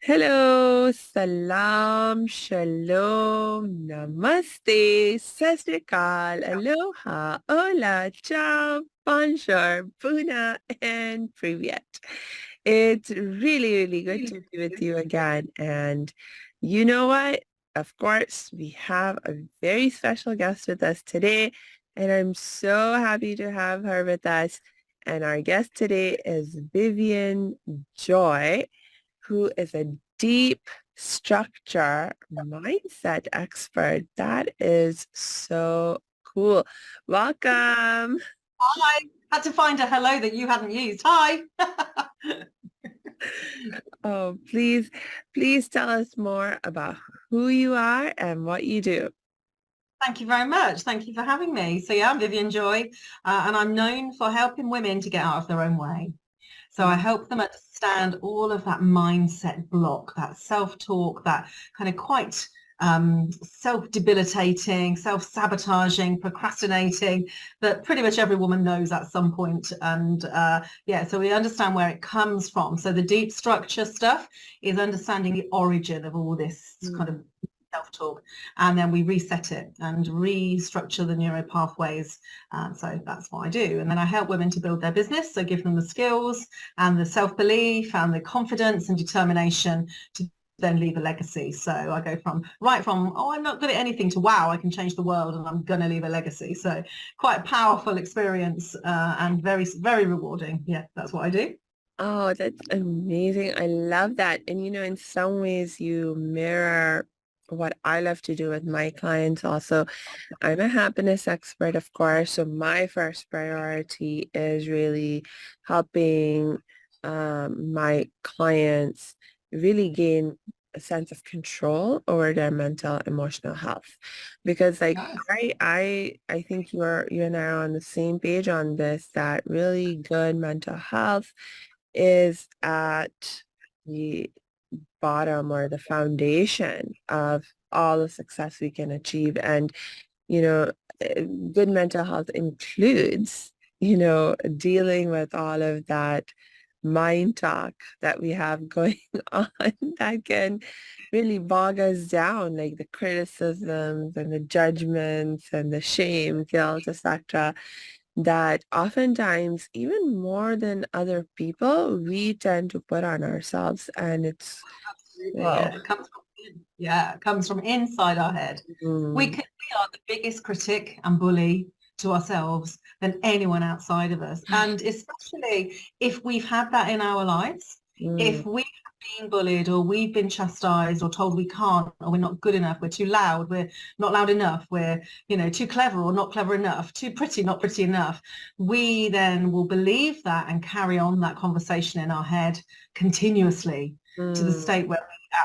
Hello, salam, shalom, namaste, sat sri akal, aloha, hola, ciao, bonjour, buna, and privyet. It's really, really good to be with you again. And you know what? Of course, we have a very special guest with us today, and I'm so happy to have her with us. And our guest today is Vivienne Joy, who is a deep structure mindset expert. That is so cool. Welcome. Hi. Had to find a hello that you hadn't used. Hi. Oh, please tell us more about who you are and what you do. Thank you very much. Thank you for having me. So yeah, I'm Vivienne Joy, and I'm known for helping women to get out of their own way. So I help them understand all of that mindset block, that self-talk, that kind of quite self-debilitating, self-sabotaging, procrastinating that pretty much every woman knows at some point. And yeah, so we understand where it comes from. So the deep structure stuff is understanding the origin of all this kind Mm. of self-talk, and then we reset it and restructure the neural pathways. So that's what I do. And then I help women to build their business. So give them the skills and the self-belief and the confidence and determination to then leave a legacy. So I go from oh, I'm not good at anything to wow, I can change the world and I'm going to leave a legacy. So quite a powerful experience, and very, very rewarding. Yeah, that's what I do. Oh, that's amazing. I love that. And in some ways you mirror what I love to do with my clients also. I'm a happiness expert, of course, so my first priority is really helping my clients really gain a sense of control over their mental, emotional health. Because like Nice. I think you and I are on the same page on this, that really good mental health is at the bottom or the foundation of all the success we can achieve. And you know, good mental health includes, dealing with all of that mind talk that we have going on that can really bog us down, like the criticisms and the judgments and the shame, guilt, etc., that oftentimes, even more than other people, we tend to put on ourselves. And it's, Absolutely. whoa. Yeah, it comes from inside our head. Mm, We are the biggest critic and bully to ourselves than anyone outside of us. And especially if we've had that in our lives, mm, if we have been bullied or we've been chastised or told we can't or we're not good enough, we're too loud, we're not loud enough, we're, too clever or not clever enough, too pretty, not pretty enough, we then will believe that and carry on that conversation in our head continuously to the mm. state where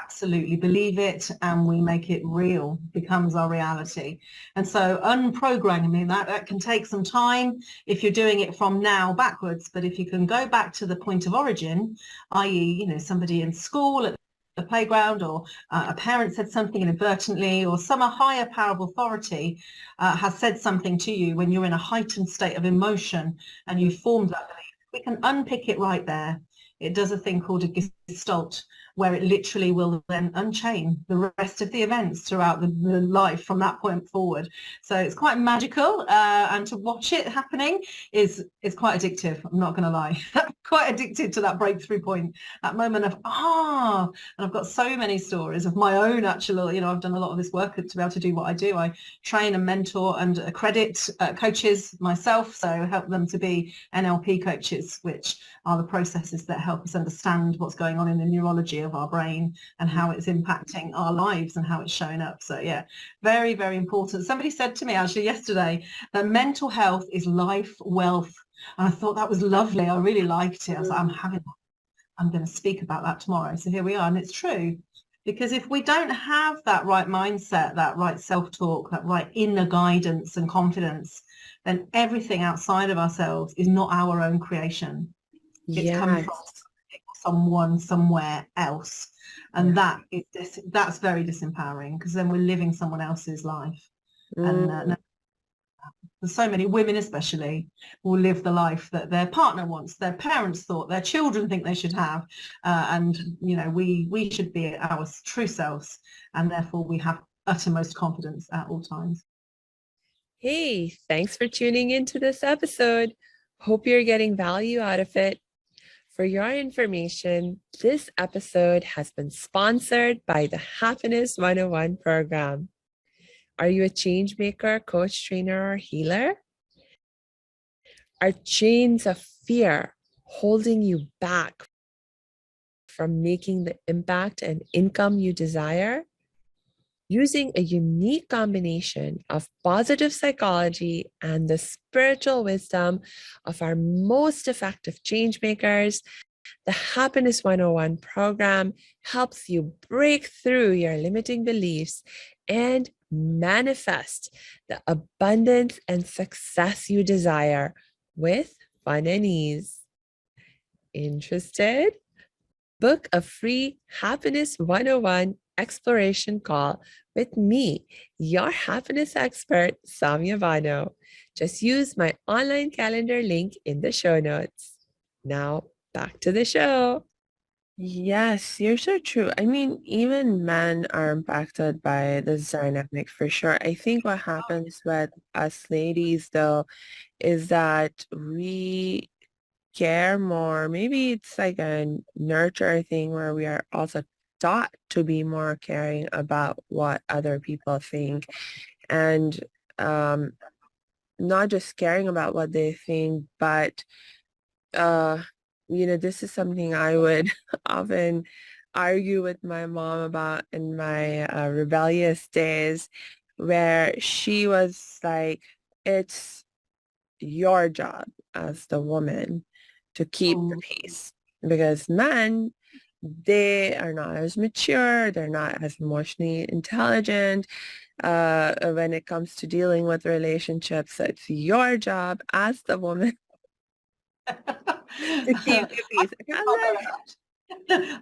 absolutely believe it and we make it real, becomes our reality. And so unprogramming that can take some time if you're doing it from now backwards. But if you can go back to the point of origin, i.e., somebody in school at the playground, or a parent said something inadvertently, or some higher power of authority has said something to you when you're in a heightened state of emotion and you formed that belief, we can unpick it right there. It does a thing called a gestalt, where it literally will then unchain the rest of the events throughout the life from that point forward. So it's quite magical, and to watch it happening is quite addictive. I'm not going to lie. Quite addicted to that breakthrough point, that moment of and I've got so many stories of my own actual, I've done a lot of this work to be able to do what I do. I train and mentor and accredit coaches myself, so help them to be NLP coaches, which are the processes that help us understand what's going on in the neurology of our brain and how it's impacting our lives and how it's showing up. So yeah, very, very important. Somebody said to me actually yesterday that mental health is life wealth. And I thought that was lovely. I really liked it. I was like, I'm going to speak about that tomorrow. So here we are. And it's true. Because if we don't have that right mindset, that right self-talk, that right inner guidance and confidence, then everything outside of ourselves is not our own creation. It's come from Yes. someone somewhere else. Yeah. And that's very disempowering, because then we're living someone else's life. And Mm. There's so many women especially will live the life that their partner wants, their parents thought, their children think they should have. And, you know, we should be our true selves, and therefore we have uttermost confidence at all times. Hey, thanks for tuning into this episode. Hope you're getting value out of it. For your information, this episode has been sponsored by the Happiness 101 program. Are you a change maker, coach, trainer, or healer? Are chains of fear holding you back from making the impact and income you desire? Using a unique combination of positive psychology and the spiritual wisdom of our most effective change makers, the Happiness 101 program helps you break through your limiting beliefs and manifest the abundance and success you desire with fun and ease. Interested? Book a free Happiness 101 exploration call with me, your happiness expert, Samia Bano. Just use my online calendar link in the show notes. Now, back to the show. Yes, you're so true. I mean, even men are impacted by this dynamic for sure. I think what happens with us ladies, though, is that we care more. Maybe it's like a nurture thing where we are also taught to be more caring about what other people think, and um, not just caring about what they think, but this is something I would often argue with my mom about in my rebellious days, where she was like, it's your job as the woman to keep the peace, because men, they are not as mature, they're not as emotionally intelligent when it comes to dealing with relationships. So it's your job as the woman to keep the peace.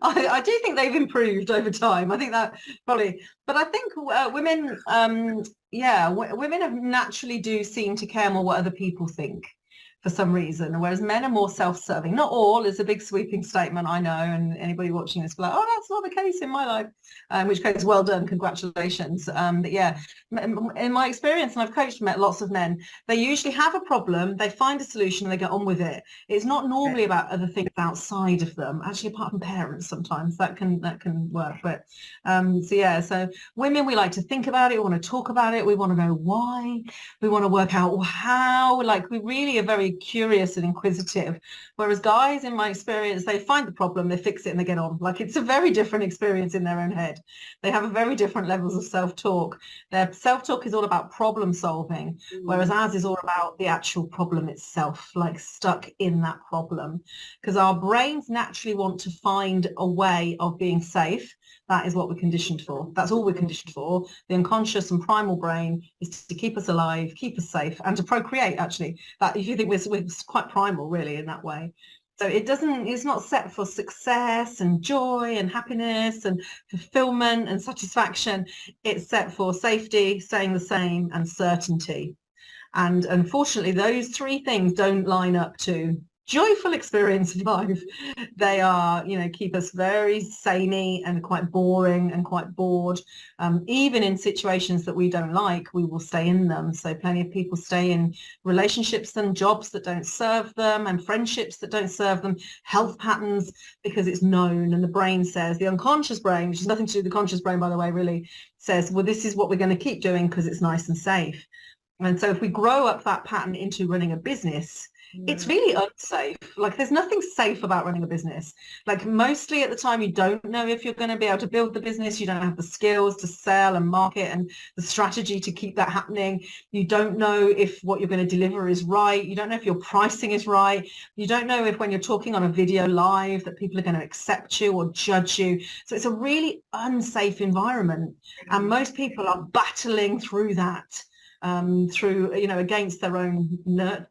I do think they've improved over time. I think that probably, but I think women, women have naturally do seem to care more what other people think for some reason, whereas men are more self-serving. Not all is a big sweeping statement, I know, and anybody watching this will be like, oh, that's not the case in my life, in which case, well done, congratulations. But yeah, in my experience, and I've met lots of men, they usually have a problem, they find a solution, and they get on with it. It's not normally about other things outside of them, actually, apart from parents sometimes, that can work. But so women, we like to think about it, we want to talk about it, we want to know why, we want to work out how, like we really are very curious and inquisitive, whereas guys, in my experience, they find the problem, they fix it, and they get on. Like, it's a very different experience in their own head. They have a very different levels of self-talk. Their self-talk is all about problem solving, whereas ours is all about the actual problem itself, like stuck in that problem, because our brains naturally want to find a way of being safe. That is what we're conditioned for. That's all we're conditioned for. The unconscious and primal brain is to keep us alive, keep us safe, and to procreate, actually. That, if you think we're quite primal, really, in that way. So it's not set for success and joy and happiness and fulfillment and satisfaction. It's set for safety, staying the same, and certainty. And unfortunately, those three things don't line up to joyful experience of life. They are, keep us very samey and quite boring and quite bored. Even in situations that we don't like, we will stay in them. So plenty of people stay in relationships and jobs that don't serve them, and friendships that don't serve them, health patterns, because it's known. And the brain says, the unconscious brain, which has nothing to do with the conscious brain, by the way, really says, well, this is what we're going to keep doing because it's nice and safe. And so if we grow up that pattern into running a business, it's really unsafe. Like, there's nothing safe about running a business. Like, mostly at the time, you don't know if you're going to be able to build the business. You don't have the skills to sell and market and the strategy to keep that happening. You don't know if what you're going to deliver is right. You don't know if your pricing is right. You don't know if when you're talking on a video live that people are going to accept you or judge you. So it's a really unsafe environment. And most people are battling through that. through, against their own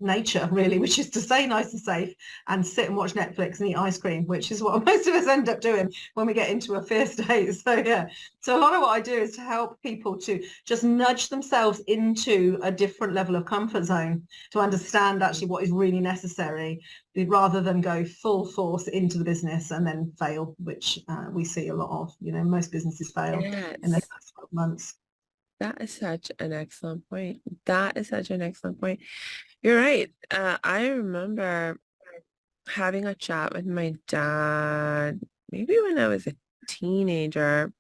nature, really, which is to stay nice and safe and sit and watch Netflix and eat ice cream, which is what most of us end up doing when we get into a fear state. So yeah, so a lot of what I do is to help people to just nudge themselves into a different level of comfort zone to understand actually what is really necessary, rather than go full force into the business and then fail, which we see a lot of. Most businesses fail in their Yes. first 12 months. That is such an excellent point. That is such an excellent point. You're right. I remember having a chat with my dad, maybe when I was a teenager.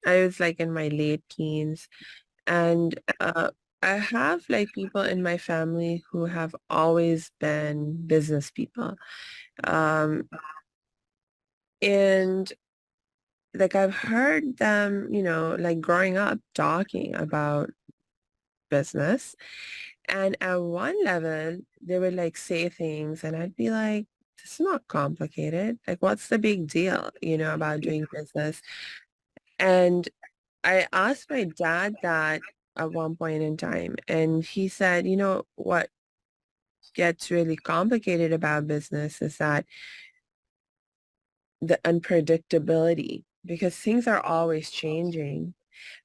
I was like in my late teens, and I have like people in my family who have always been business people. Um, and like I've heard them, like growing up talking about business. And at one level, they would like say things and I'd be like, this is not complicated. Like, what's the big deal, about doing business? And I asked my dad that at one point in time, and he said, what gets really complicated about business is that the unpredictability, because things are always changing.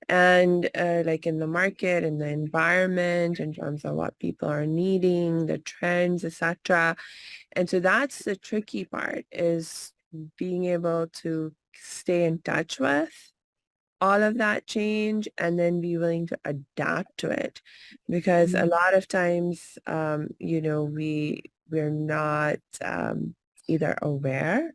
And like in the market and the environment in terms of what people are needing, the trends, etc. And so that's the tricky part, is being able to stay in touch with all of that change and then be willing to adapt to it. Because a lot of times, we're not either aware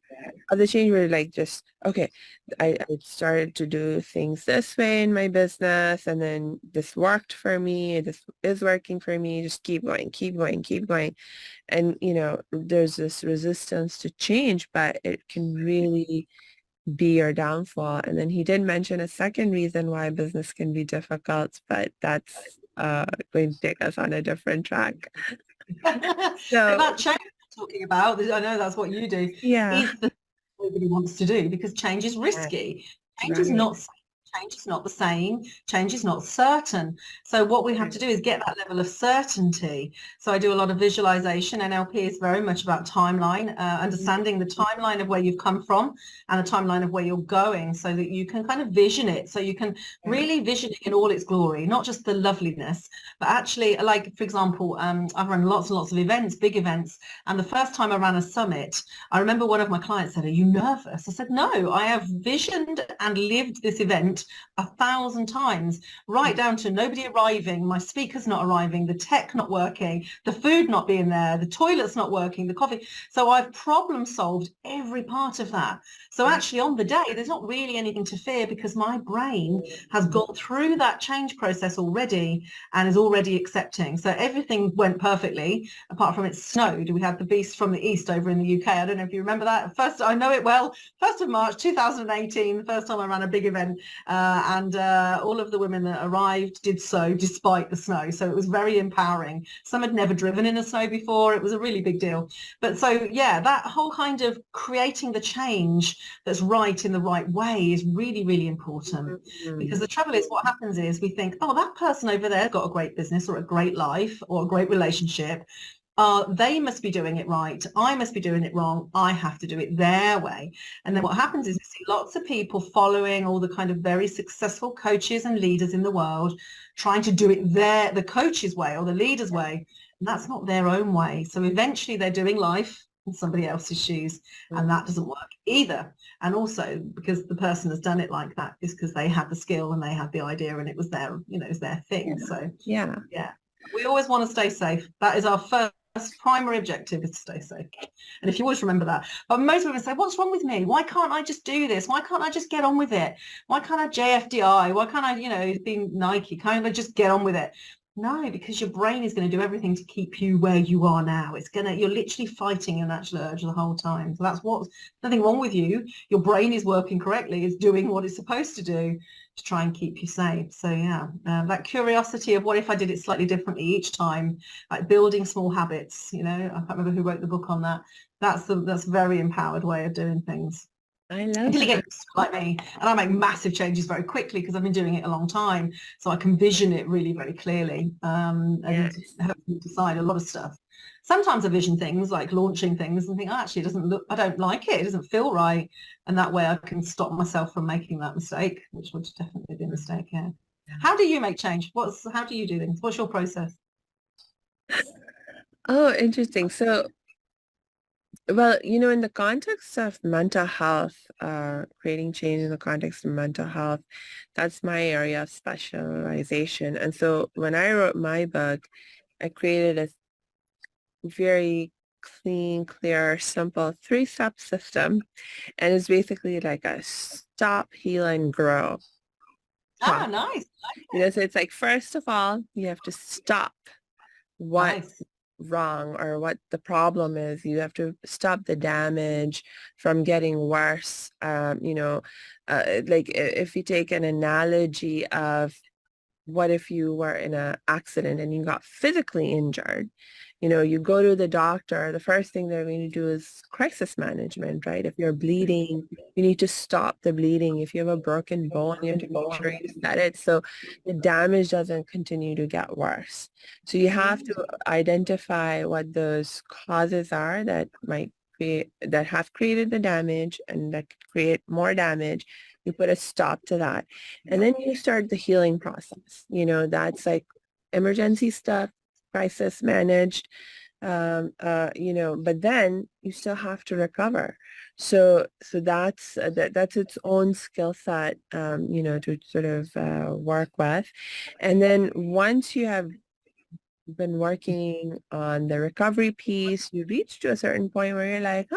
of the change. We're like, just, okay, I started to do things this way in my business, and then this worked for me. This is working for me. Just keep going, keep going, keep going. And, there's this resistance to change, but it can really be your downfall. And then he did mention a second reason why business can be difficult, but that's going to take us on a different track. But So, that change I'm talking about, I know that's what you do, yeah. is the nobody wants to do, because change is Yeah, risky. Change is right. not safe. Change is not the same. Change is not certain. So what we have to do is get that level of certainty. So I do a lot of visualization. NLP is very much about timeline, understanding the timeline of where you've come from and the timeline of where you're going, so that you can kind of vision it. So you can Yeah. really vision it in all its glory, not just the loveliness, but actually, like, for example, I've run lots and lots of events, big events. And the first time I ran a summit, I remember one of my clients said, "Are you nervous?" I said, "No, I have visioned and lived this event 1,000 times, right down to nobody arriving, my speakers not arriving, the tech not working, the food not being there, the toilets not working, the coffee." So I've problem solved every part of that. So actually on the day, there's not really anything to fear, because my brain has gone through that change process already and is already accepting. So everything went perfectly, apart from it snowed. We had the beast from the east over in the UK. I don't know if you remember that. First, I know it well. 1st of March 2018, the first time I ran a big event, and all of the women that arrived did so despite the snow. So it was very empowering. Some had never driven in the snow before. It was a really big deal. But so, yeah, that whole kind of creating the change that's right in the right way is really, really important. Because the trouble is, what happens is we think, oh, that person over there got a great business or a great life or a great relationship. They must be doing it right. I must be doing it wrong. I have to do it their way. And then what happens is we see lots of people following all the kind of very successful coaches and leaders in the world, trying to do it the coach's way or the leader's way. And that's not their own way. So eventually they're doing life in somebody else's shoes, and that doesn't work either. And also because the person has done it like that is because they had the skill and they had the idea and it was their, it was their thing. So Yeah. yeah, we always want to stay safe. That is our first primary objective, is to stay safe. And if you always remember that. But most women say, what's wrong with me? Why can't I just do this? Why can't I just get on with it? Why can't I JFDI? Why can't I, be Nike? Can't I just get on with it? No, because your brain is going to do everything to keep you where you are now. You're literally fighting your natural urge the whole time. So that's nothing wrong with you. Your brain is working correctly. It's doing what it's supposed to do to try and keep you safe. So yeah, that curiosity of what if I did it slightly differently each time, like building small habits, I can't remember who wrote the book on that. That's a very empowered way of doing things. I love until you get that. used to it like me. And I make massive changes very quickly because I've been doing it a long time. So I can vision it really, very clearly, and Yes. help me decide a lot of stuff. Sometimes I vision things like launching things and think, oh, actually, it doesn't look, I don't like it. It doesn't feel right. And that way I can stop myself from making that mistake, which would definitely be a mistake. Yeah. How do you make change? How do you do things? What's your process? Oh, interesting. So, well, in the context of mental health, creating change in the context of mental health, that's my area of specialization. And so when I wrote my book, I created a very clean, clear, simple three-step system. And it's basically like a stop, heal, and grow Ah, process. nice. So it's like, first of all, you have to stop what Nice. wrong or what the problem is. You have to stop the damage from getting worse. Like if you take an analogy of what if you were in an accident and you got physically injured? You go to the doctor, the first thing they're going to do is crisis management, right? If you're bleeding, you need to stop the bleeding. If you have a broken bone, you have to make sure you set it so the damage doesn't continue to get worse. So you have to identify what those causes are that have created the damage and that could create more damage. You put a stop to that. And then you start the healing process. That's like emergency stuff, crisis managed, but then you still have to recover. So that's its own skill set, to sort of work with. And then once you have been working on the recovery piece, you reach to a certain point where you're like,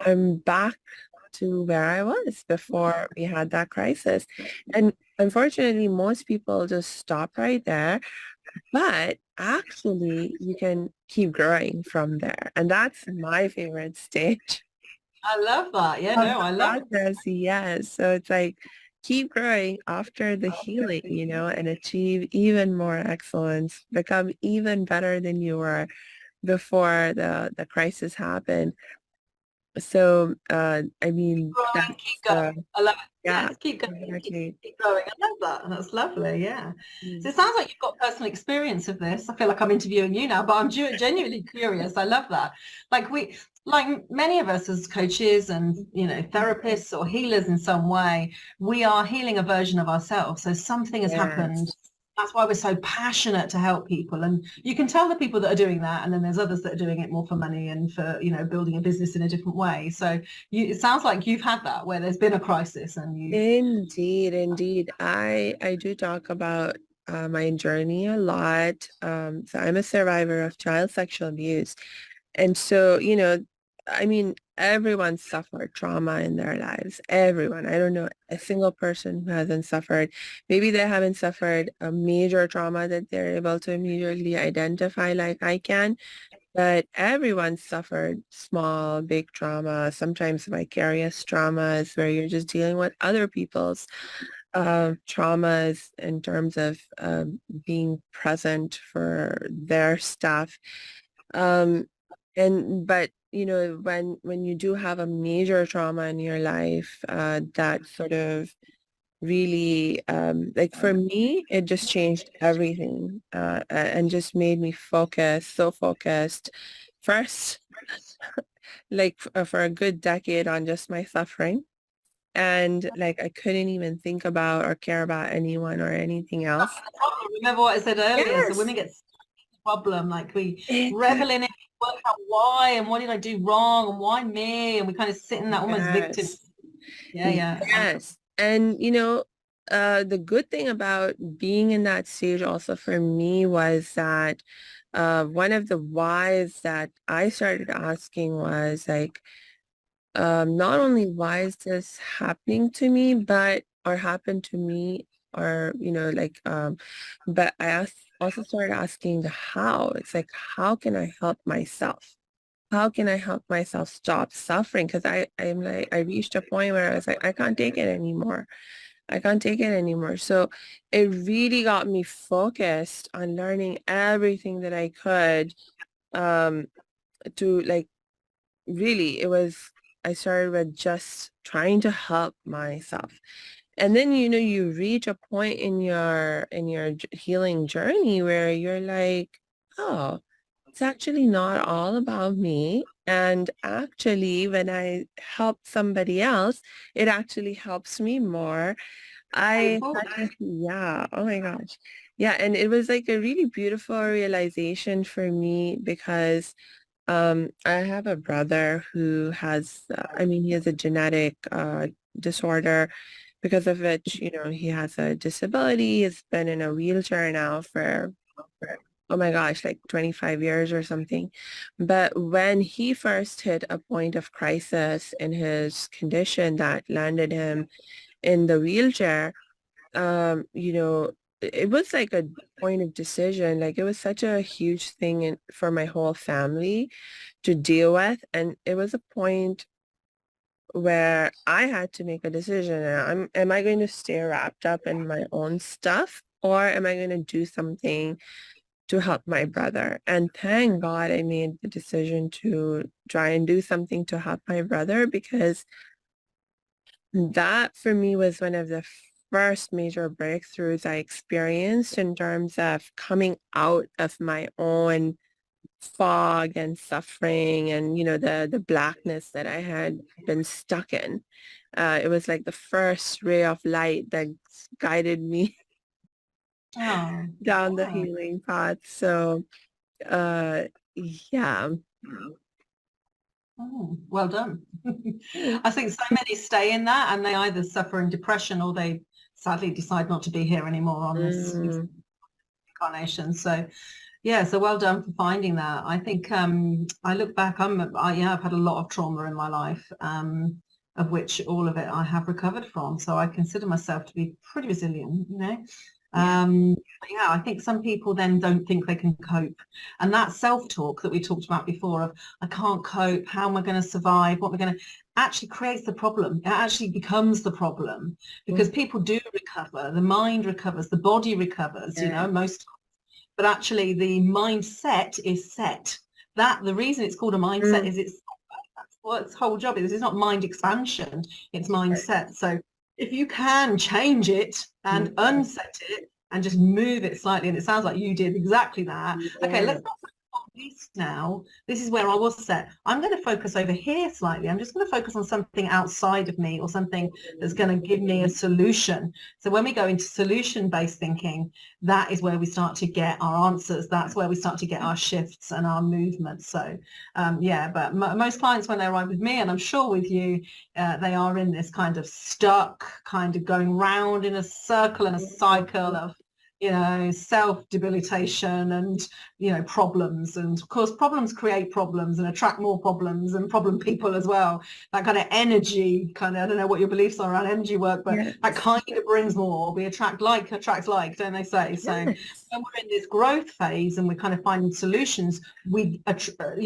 I'm back to where I was before we had that crisis. And unfortunately, most people just stop right there, but actually you can keep growing from there. And that's my favorite stage I love that. Yeah, of no, the I love process. Yes. So it's like keep growing after the healing, and achieve even more excellence, become even better than you were before the crisis happened. So, I mean, growing, keep that's, going. I love it. yeah, Yes, keep going, exactly. keep growing. I love that. That's lovely. Yeah. So Mm. it sounds like you've got personal experience of this. I feel like I'm interviewing you now, but I'm genuinely curious. I love that. Like many of us as coaches and therapists or healers in some way, we are healing a version of ourselves. So something has happened. Yes. That's why we're so passionate to help people. And you can tell the people that are doing that, and then there's others that are doing it more for money and for, building a business in a different way. So it sounds like you've had that where there's been a crisis and you've Indeed, indeed. I do talk about my journey a lot. So I'm a survivor of child sexual abuse. And so, I mean, everyone suffered trauma in their lives. Everyone. I don't know a single person who hasn't suffered. Maybe they haven't suffered a major trauma that they're able to immediately identify like I can, but everyone suffered small, big trauma, sometimes vicarious traumas where you're just dealing with other people's traumas in terms of being present for their stuff. Um, but when you do have a major trauma in your life, that sort of really like for me, it just changed everything, and just made me so focused. First, like for a good decade on just my suffering. And like I couldn't even think about or care about anyone or anything else. the problem. Remember what I said earlier? So Yes, women get stuck in the problem, like we exactly. revel in it, work out why and what did I do wrong and why me? And we kind of sit in that almost victim. Yes. Yeah, yeah. Yes. And the good thing about being in that stage also for me was that one of the whys that I started asking was like, not only why is this happening to me, but or happened to me, or but also started asking the how. It's like, how can I help myself? How can I help myself stop suffering? Because I'm like, I reached a point where I was like, I can't take it anymore. I can't take it anymore. So it really got me focused on learning everything that I could, um, to like, really, it was I started with just trying to help myself. And then, you reach a point in your healing journey where you're like, oh, it's actually not all about me. And actually, when I help somebody else, it actually helps me more. I Grateful. had to, yeah, oh my gosh. Yeah, and it was like a really beautiful realization for me because I have a brother who has, he has a genetic disorder because of which, he has a disability. He's been in a wheelchair now for, oh my gosh, like 25 years or something. But when he first hit a point of crisis in his condition that landed him in the wheelchair, it was like a point of decision. Like it was such a huge thing for my whole family to deal with. And it was a point where I had to make a decision. Am I going to stay wrapped up in my own stuff or am I going to do something to help my brother? And thank God I made the decision to try and do something to help my brother because that for me was one of the first major breakthroughs I experienced in terms of coming out of my own fog and suffering and the blackness that I had been stuck in. It was like the first ray of light that guided me Oh, down the yeah. healing path. So uh yeah. Oh, well done. I Thanks. think so many stay in that and they either suffer in depression or they sadly decide not to be here anymore on this Mm, incarnation. So yeah, so well done for finding that. I think I look back, I've had a lot of trauma in my life, of which all of it I have recovered from. So I consider myself to be pretty resilient, you know. yeah. But yeah, I think some people then don't think they can cope. And that self-talk that we talked about before of I can't cope, how am I going to survive, what am I going to actually creates the problem. It actually becomes the problem because Mm, people do recover, the mind recovers, the body recovers, you yeah. know, most but actually the mindset is set. That the reason it's called a mindset Mm, is that's what its whole job is. It's not mind expansion, it's mindset. So if you can change it and mm, unset it and just move it slightly, and it sounds like you did exactly that. Okay, yeah. let's not focus on this now. This is where I was set. I'm going to focus over here slightly. I'm just going to focus on something outside of me or something that's going to give me a solution. So when we go into solution-based thinking, that is where we start to get our answers. That's where we start to get our shifts and our movements. So yeah, but most clients when they arrive with me, and I'm sure with you, they are in this kind of stuck, kind of going round in a circle and a cycle of, you know, self-debilitation and, you know, problems. And of course, problems create problems and attract more problems and problem people as well. That kind of energy, kind of, I don't know what your beliefs are around energy work, but that Yes. kind of brings more. We attract like attracts like, don't they say? So Yes. when we're in this growth phase and we're kind of finding solutions, you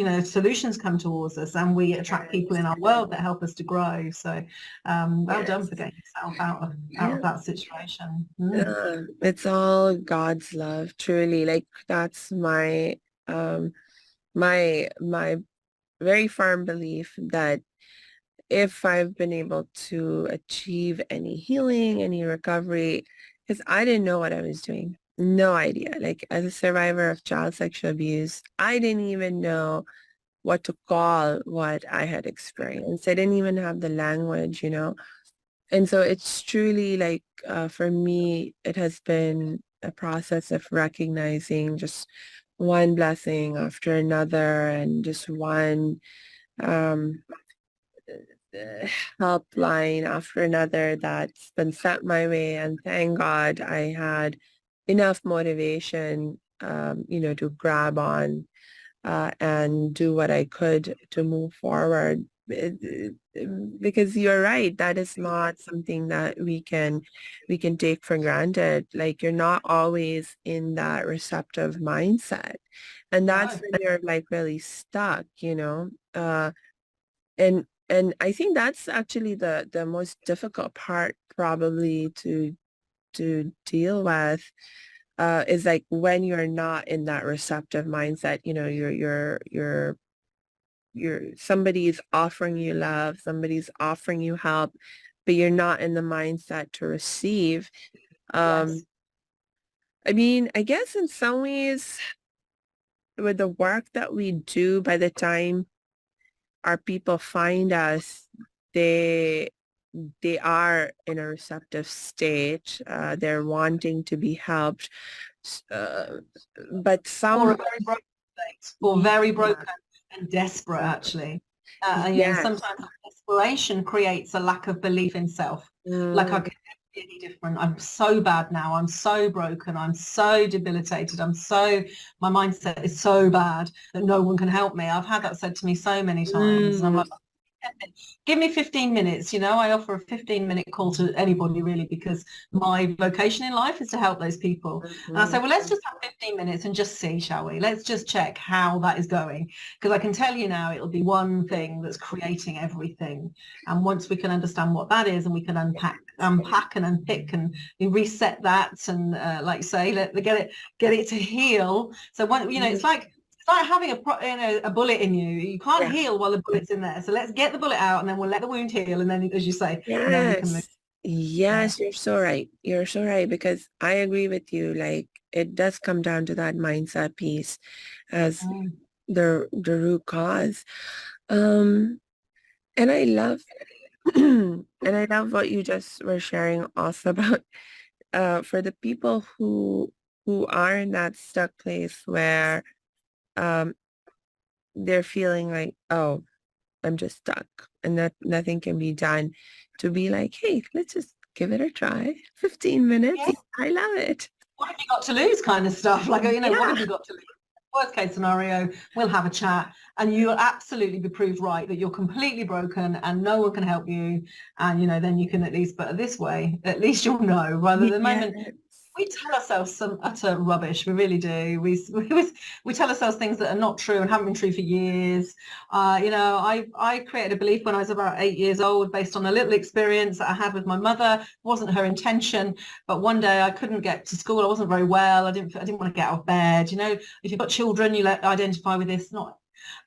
know, solutions come towards us and we attract people in our world that help us to grow. So well done Yes. for getting yourself out Yeah. of that situation. Mm. It's all God's love, truly. Like that's um my very firm belief that if I've been able to achieve any healing, any recovery, because I didn't know what I was doing. No idea. Like as a survivor of child sexual abuse, I didn't even know what to call what I had experienced. I didn't even have the language. And so it's truly like, for me, it has been a process of recognizing just one blessing after another and just one um, helpline after another that's been sent my way. And thank God I had enough motivation, to grab on and do what I could to move forward. Because you're right, that is not something that we can take for granted. Like you're not always in that receptive mindset. And that's No. when you're like really stuck. And I think that's actually the most difficult part probably to deal with is like when you're not in that receptive mindset, you're somebody's offering you love, somebody's offering you help, but you're not in the mindset to receive. Yes. I mean, I guess in some ways with the work that we do, by the time our people find us, they they are in a receptive state. They're wanting to be helped. Uh, but Or some, a very broken state, or yeah, very broken and desperate, actually. yes. Sometimes desperation creates a lack of belief in self. Like, I Mm, could never be any different. I'm so bad now. I'm so broken. I'm so debilitated. My mindset is so bad that no one can help me. I've had that said to me so many times. And I'm mm, like, give me 15 minutes. I offer a 15-minute call to anybody, really, because my vocation in life is to help those people. And I say, mhm. well, let's just have 15 minutes and just see, shall we? Let's just check how that is going. Because I can tell you now, it'll be one thing that's creating everything. And once we can understand what that is, and we can unpack and unpick and reset that, and like you say, get it to heal. So it's like having a bullet in you. You can't Yeah. heal while the bullet's in there. So let's get the bullet out, and then we'll let the wound heal. And then, as you say, then we can move. Yes. Yeah. Yes, you're so right. You're so right because I agree with you. Like it does come down to that mindset piece as Mm. the root cause. Um, and I love and I love what you just were sharing also about for the people who are in that stuck place where um they're feeling like, oh, I'm just stuck and that nothing can be done, to be like, hey, let's just give it a try. 15 minutes. Yeah. I love it. What have you got to lose, kind of stuff? Like, what Yeah. have you got to lose? Worst case scenario, we'll have a chat, and you'll absolutely be proved right that you're completely broken and no one can help you. And then you can, at least, but this way, at least you'll know, rather than the moment Yes. we tell ourselves some utter rubbish. We really do. We tell ourselves things that are not true and haven't been true for years. I created a belief when I was about 8 years old based on a little experience that I had with my mother. It wasn't her intention, but one day I couldn't get to school. I wasn't very well. I didn't want to get out of bed. If you've got children, you identify with this. Not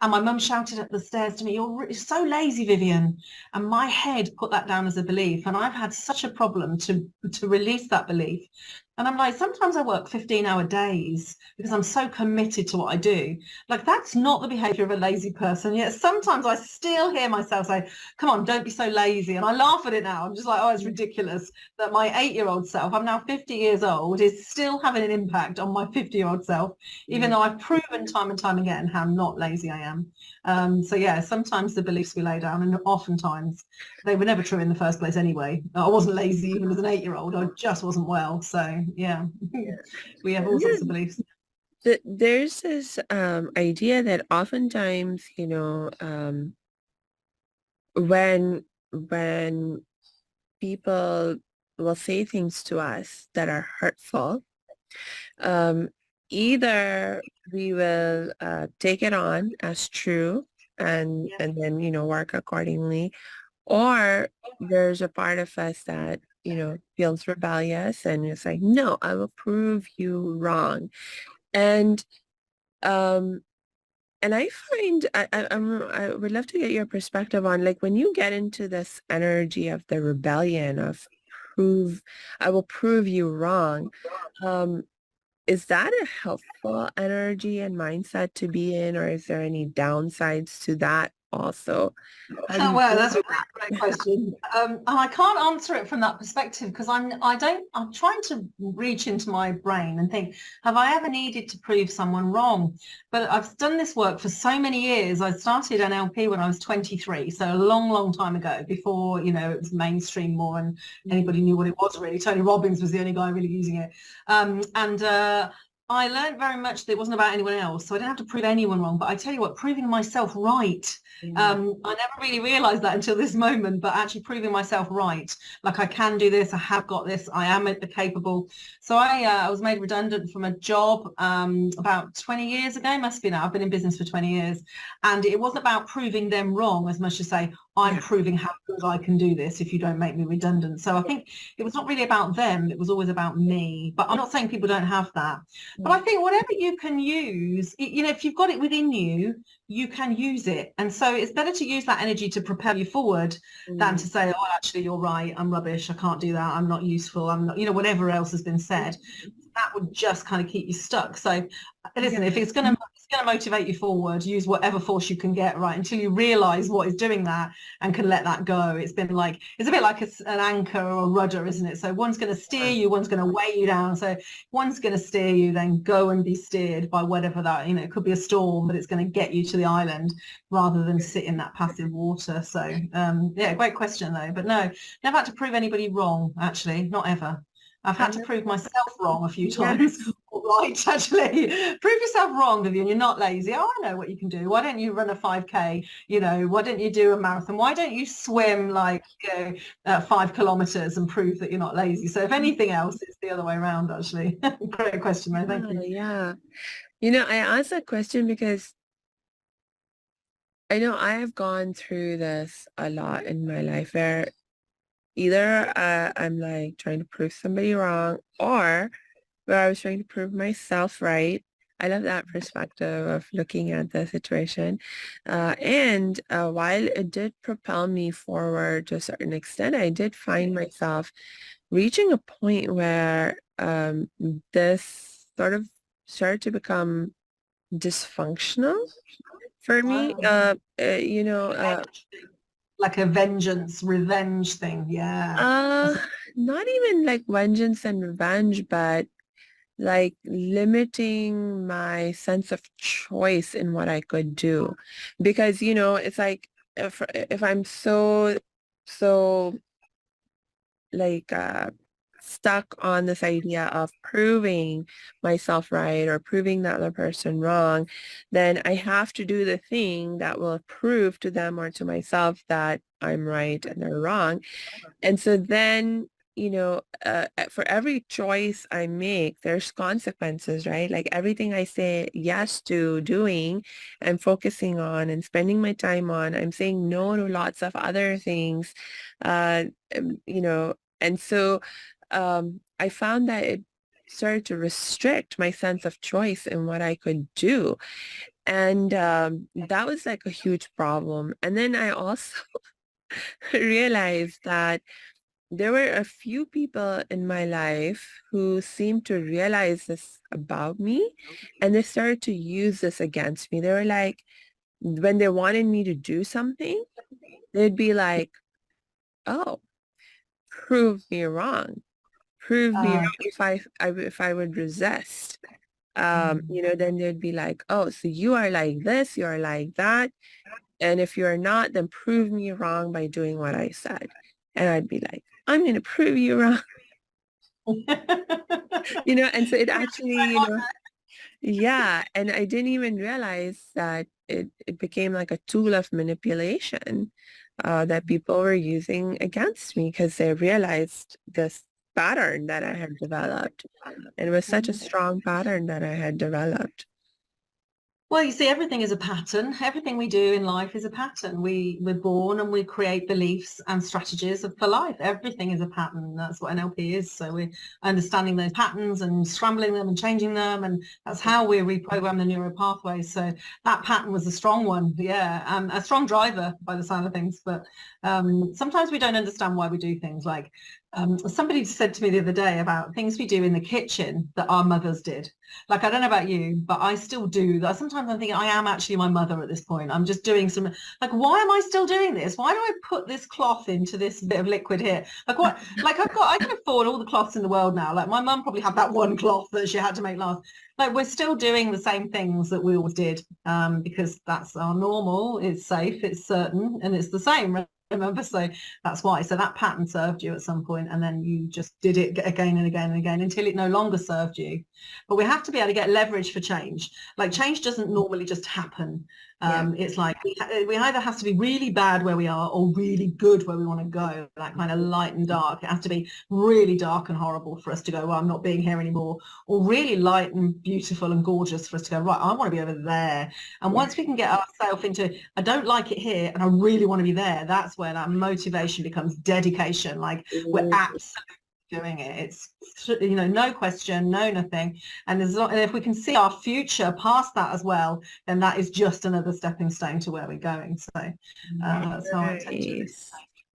And my mum shouted up the stairs to me, you're so lazy, Vivienne. And my head put that down as a belief. And I've had such a problem to release that belief. And I'm like, sometimes I work 15-hour days because I'm so committed to what I do. Like, that's not the behavior of a lazy person. Yet sometimes I still hear myself say, come on, don't be so lazy. And I laugh at it now. I'm just like, oh, it's ridiculous that my 8-year-old self, I'm now 50 years old, is still having an impact on my 50-year-old self, even though I've proven time and time again how not lazy I am. So yeah, sometimes the beliefs we lay down, and oftentimes they were never true in the first place anyway. I wasn't lazy even as an 8-year-old. I just wasn't well. So yeah, we have all sorts of beliefs. There's this idea that oftentimes, when people will say things to us that are hurtful, um, either we will take it on as true and Yeah. and then work accordingly, or there's a part of us that feels rebellious and it's like, no, I will prove you wrong. And um and I find I would love to get your perspective on, like, when you get into this energy of the rebellion of prove I will prove you wrong. Um, is that a helpful energy and mindset to be in, or is there any downsides to that also? How do you Well, feel that's a about really great that? question. And I can't answer it from that perspective because I'm trying to reach into my brain and think, have I ever needed to prove someone wrong? But I've done this work for so many years. I started NLP when I was 23, so a long, long time ago, before, it was mainstream more and Mm, anybody knew what it was, really. Tony Robbins was the only guy really using it. And I learned very much that it wasn't about anyone else. So I didn't have to prove anyone wrong. But I tell you what, proving myself right, mm, I never really realized that until this moment, but actually proving myself right. Like, I can do this, I have got this, I am capable. So I was made redundant from a job about 20 years ago, must be now. I've been in business for 20 years. And it wasn't about proving them wrong as much as say, I'm Yeah. proving how good I can do this if you don't make me redundant. So I think it was not really about them. It was always about me. But I'm not saying people don't have that. But I think whatever you can use, you know, if you've got it within you, you can use it. And so it's better to use that energy to propel you forward than Mm. to say, oh, actually, you're right. I'm rubbish. I can't do that. I'm not useful. I'm not, you know, whatever else has been said. That would just kind of keep you stuck. So listen, if it's going to motivate you forward, use whatever force you can get, right, until you realize what is doing that and can let that go. It's been like, it's a bit like an anchor or a rudder, isn't it? So one's going to steer you, one's going to weigh you down. So one's going to steer you, then go and be steered by whatever that, you know, it could be a storm, but it's going to get you to the island rather than sit in that passive water. So yeah, great question though. But no, never had to prove anybody wrong, actually, not ever. I've had to prove myself wrong a few times. Yes. Right, actually. Prove yourself wrong, Vivienne. You're not lazy. Oh, I know what you can do. Why don't you run a 5K? You know, why don't you do a marathon? Why don't you swim like, you know, 5 kilometers and prove that you're not lazy? So if anything else, it's the other way around, actually. Great question, though. Thank you. Yeah. You know, I asked that question because I know I have gone through this a lot in my life where either I'm like trying to prove somebody wrong or where I was trying to prove myself right. I love that perspective of looking at the situation. And while it did propel me forward to a certain extent, I did find myself reaching a point where this sort of started to become dysfunctional for me. Wow. You know, Like a vengeance, revenge thing. Yeah. uh, not even like vengeance and revenge, but like limiting my sense of choice in what I could do. Because, you know, it's like if I'm so like stuck on this idea of proving myself right or proving the other person wrong, then I have to do the thing that will prove to them or to myself that I'm right and they're wrong. And so then, you know, for every choice I make, there's consequences, right? Like everything I say yes to doing and focusing on and spending my time on, I'm saying no to lots of other things, uh, you know, and so I found that it started to restrict my sense of choice in what I could do. And that was like a huge problem. And then I also realized that there were a few people in my life who seemed to realize this about me, and they started to use this against me. They were like, when they wanted me to do something, they'd be like, oh, prove me wrong. Prove me Uh, wrong if I would resist. You know, then they'd be like, oh, so you are like this, you are like that. And if you're not, then prove me wrong by doing what I said. And I'd be like, I'm going to prove you wrong. You know, and so it actually, you know, yeah, and I didn't even realize that it became like a tool of manipulation that people were using against me because they realized this pattern that I had developed. And it was such a strong pattern that I had developed. Well, you see, everything is a pattern. Everything we do in life is a pattern. We're born and we create beliefs and strategies for life. Everything is a pattern. That's what NLP is. So we're understanding those patterns and scrambling them and changing them. And that's how we reprogram the neural pathways. So that pattern was a strong one. Yeah. A strong driver by the sound of things. But sometimes we don't understand why we do things like somebody said to me the other day about things we do in the kitchen that our mothers did. Like, I don't know about you, but I still do that. Sometimes I'm thinking I am actually my mother at this point. I'm just doing some, like, why am I still doing this? Why do I put this cloth into this bit of liquid here? Like, what, like I can afford all the cloths in the world now. Like, my mum probably had that one cloth that she had to make last. Like, we're still doing the same things that we always did because that's our normal. It's safe, it's certain, and it's the same. Remember, so that's why. So that pattern served you at some point, and then you just did it again and again and again until it no longer served you. But we have to be able to get leverage for change. Like, change doesn't normally just happen. It's like we either has to be really bad where we are or really good where we want to go, that kind of light and dark. It has to be really dark and horrible for us to go, well, I'm not being here anymore, or really light and beautiful and gorgeous for us to go, right, I want to be over there. And once we can get ourselves into, I don't like it here and I really want to be there, that's where that motivation becomes dedication. Like we're absolutely doing it. It's, no question, no nothing. And and if we can see our future past that as well, then that is just another stepping stone to where we're going. So that's how I tend to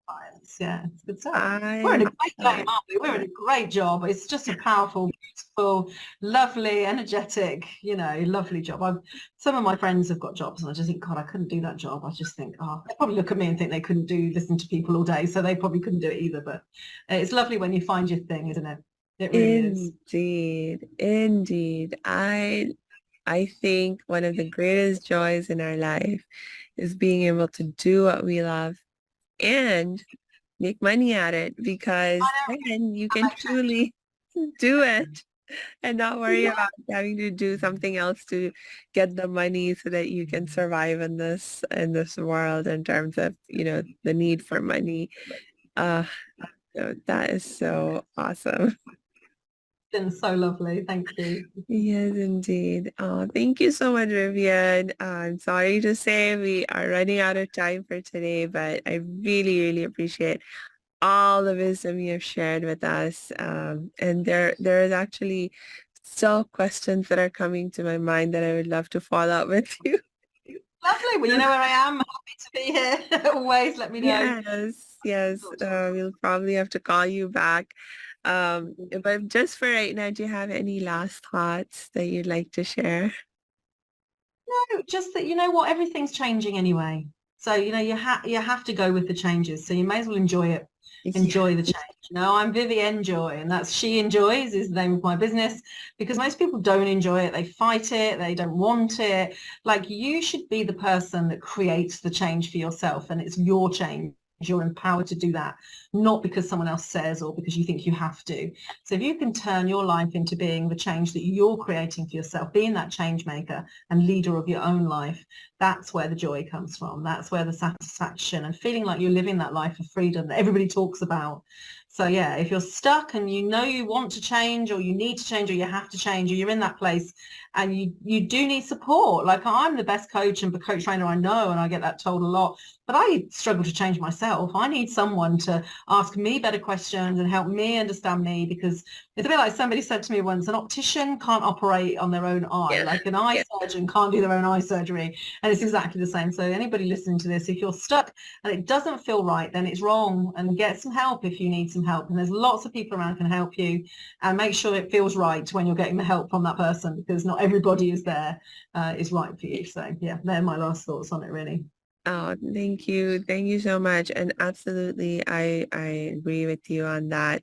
clients. Yeah, it's good stuff. We're in a great game, aren't we? We're in a great job. It's just a powerful, beautiful, lovely, energetic, lovely job. Some of my friends have got jobs and I just think, God, I couldn't do that job. I just think, they probably look at me and think they couldn't listen to people all day, so they probably couldn't do it either. But it's lovely when you find your thing, isn't it? It really is. Indeed. I think one of the greatest joys in our life is being able to do what we love and make money at it, because then you can truly do it and not worry about having to do something else to get the money so that you can survive in this world in terms of, the need for money. So that is so awesome. Been so lovely. Thank you. Yes, indeed. Oh, thank you so much, Vivienne. I'm sorry to say we are running out of time for today, but I really, really appreciate all the wisdom you have shared with us. And there is actually still questions that are coming to my mind that I would love to follow up with you. Lovely. Well, you know where I am. Happy to be here. Always let me know. Yes. We'll probably have to call you back. But just for right now, do you have any last thoughts that you'd like to share? No, just that, what, everything's changing anyway. So, you have to go with the changes. So you may as well enjoy it. Enjoy the change. I'm Vivienne Joy, and that's She Enjoys is the name of my business, because most people don't enjoy it. They fight it. They don't want it. Like, you should be the person that creates the change for yourself, and it's your change. You're empowered to do that, not because someone else says or because you think you have to. So if you can turn your life into being the change that you're creating for yourself, being that change maker and leader of your own life, that's where the joy comes from. That's where the satisfaction and feeling like you're living that life of freedom that everybody talks about. So yeah, if you're stuck and you want to change, or you need to change, or you have to change, or you're in that place and you do need support. Like, I'm the best coach and coach trainer I know, and I get that told a lot, but I struggle to change myself. I need someone to ask me better questions and help me understand me, because it's a bit like somebody said to me once, an optician can't operate on their own eye, like an eye surgeon can't do their own eye surgery. And it's exactly the same. So anybody listening to this, if you're stuck and it doesn't feel right, then it's wrong, and get some help if you need some help. And there's lots of people around can help you, and make sure it feels right when you're getting the help from that person, because not everybody is there is right for you. So yeah, they're my last thoughts on it, really. Oh, thank you. Thank you so much. And absolutely, I agree with you on that.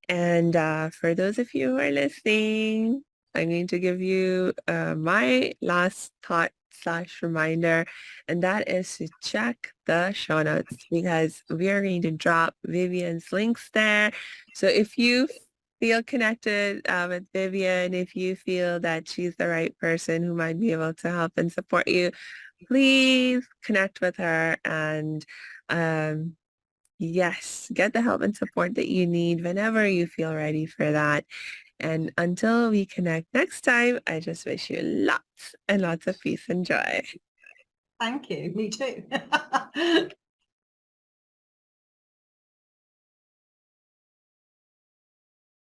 And for those of you who are listening, I'm going to give you my last thought / reminder, and that is to check the show notes, because we are going to drop Vivienne's links there. So if you feel connected with Vivienne, if you feel that she's the right person who might be able to help and support you, please connect with her and yes, get the help and support that you need whenever you feel ready for that. And until we connect next time, I just wish you lots and lots of peace and joy. Thank you. Me too.